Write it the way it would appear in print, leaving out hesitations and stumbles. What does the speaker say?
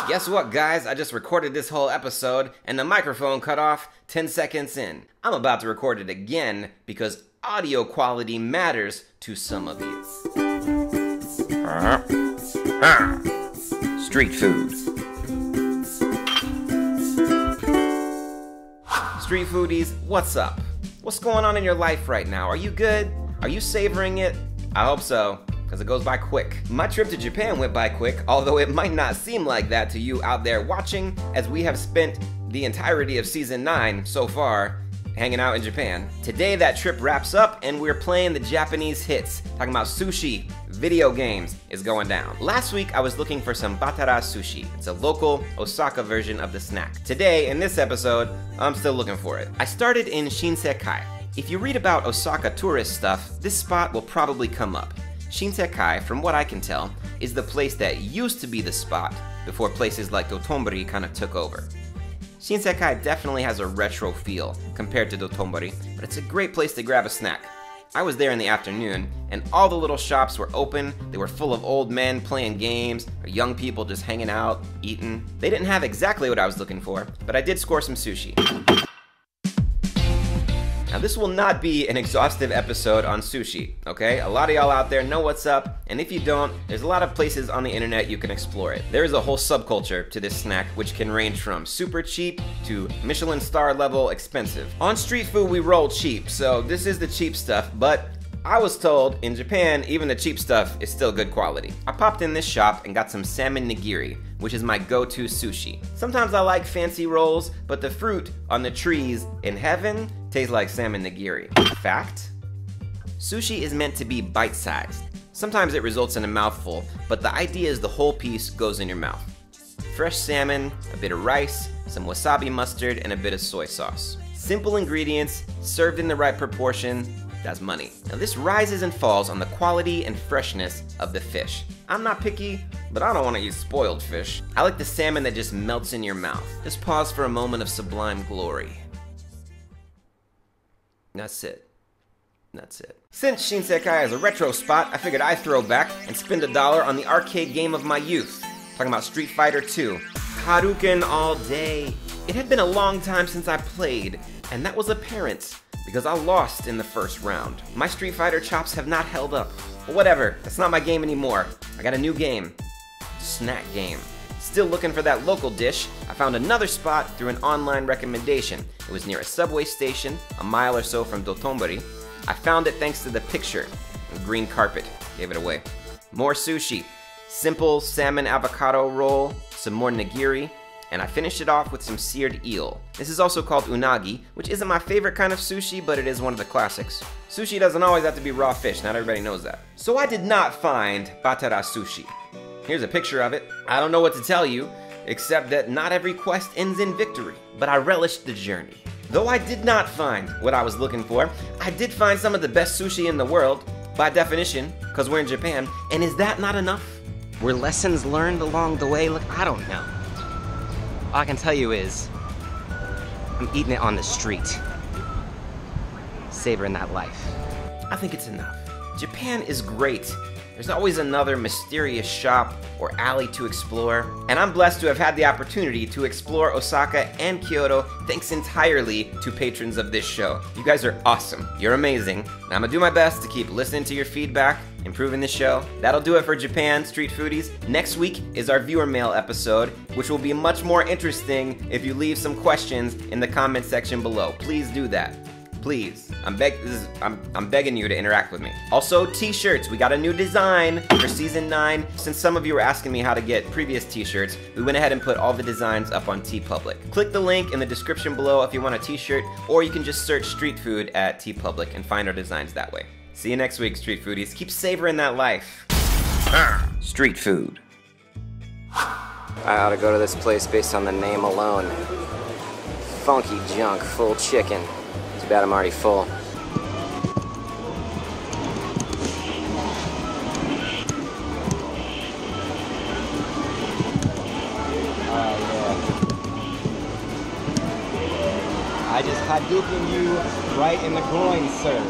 Guess what, guys? I just recorded this whole episode and the microphone cut off 10 seconds in. I'm about to record it again because audio quality matters to some of you. Street food. Street foodies, what's up? What's going on in your life right now? Are you good? Are you savoring it? I hope so, because it goes by quick. My trip to Japan went by quick, although it might not seem like that to you out there watching, as we have spent the entirety of Season 9 so far hanging out in Japan. Today that trip wraps up and we're playing the Japanese hits, talking about sushi, video games is going down. Last week I was looking for some batara sushi. It's a local Osaka version of the snack. Today, in this episode, I'm still looking for it. I started in Shinsekai. If you read about Osaka tourist stuff, this spot will probably come up. Shinsekai, from what I can tell, is the place that used to be the spot before places like Dotonbori kind of took over. Shinsekai definitely has a retro feel compared to Dotonbori, but it's a great place to grab a snack. I was there in the afternoon, and all the little shops were open. They were full of old men playing games, or young people just hanging out, eating. They didn't have exactly what I was looking for, but I did score some sushi. Now this will not be an exhaustive episode on sushi, okay? A lot of y'all out there know what's up, and if you don't, there's a lot of places on the internet you can explore it. There is a whole subculture to this snack which can range from super cheap to Michelin star level expensive. On street food we roll cheap, so this is the cheap stuff, but I was told in Japan even the cheap stuff is still good quality. I popped in this shop and got some salmon nigiri, which is my go-to sushi. Sometimes I like fancy rolls, but the fruit on the trees in heaven tastes like salmon nigiri. Fact? Sushi is meant to be bite-sized. Sometimes it results in a mouthful, but the idea is the whole piece goes in your mouth. Fresh salmon, a bit of rice, some wasabi mustard, and a bit of soy sauce. Simple ingredients, served in the right proportion, that's money. Now this rises and falls on the quality and freshness of the fish. I'm not picky, but I don't want to eat spoiled fish. I like the salmon that just melts in your mouth. Just pause for a moment of sublime glory. That's it. That's it. Since Shinsekai is a retro spot, I figured I'd throw back and spend $1 on the arcade game of my youth. Talking about Street Fighter 2. Hadouken all day. It had been a long time since I played, and that was apparent because I lost in the first round. My Street Fighter chops have not held up. But whatever, that's not my game anymore. I got a new game. Snack game. Still looking for that local dish, I found another spot through an online recommendation. It was near a subway station, a mile or so from Dotonbori. I found it thanks to the picture. A green carpet gave it away. More sushi. Simple salmon avocado roll, some more nigiri, and I finished it off with some seared eel. This is also called unagi, which isn't my favorite kind of sushi, but it is one of the classics. Sushi doesn't always have to be raw fish, not everybody knows that. So I did not find batara sushi. Here's a picture of it. I don't know what to tell you, except that not every quest ends in victory, but I relished the journey. Though I did not find what I was looking for, I did find some of the best sushi in the world, by definition, because we're in Japan, and is that not enough? Were lessons learned along the way? Look, I don't know. All I can tell you is, I'm eating it on the street. Savoring that life. I think it's enough. Japan is great. There's always another mysterious shop or alley to explore, and I'm blessed to have had the opportunity to explore Osaka and Kyoto thanks entirely to patrons of this show. You guys are awesome. You're amazing. And I'm gonna do my best to keep listening to your feedback, improving the show. That'll do it for Japan Street Foodies. Next week is our viewer mail episode, which will be much more interesting if you leave some questions in the comment section below. Please do that. Please, I'm begging you to interact with me. Also, t-shirts. We got a new design for Season 9. Since some of you were asking me how to get previous t-shirts, we went ahead and put all the designs up on TeePublic. Click the link in the description below if you want a t-shirt, or you can just search street food at TeePublic and find our designs that way. See you next week, Street Foodies. Keep savoring that life. Street food. I ought to go to this place based on the name alone. Funky junk, full chicken. Too bad I'm already full. I just Hadouken you right in the groin, sir.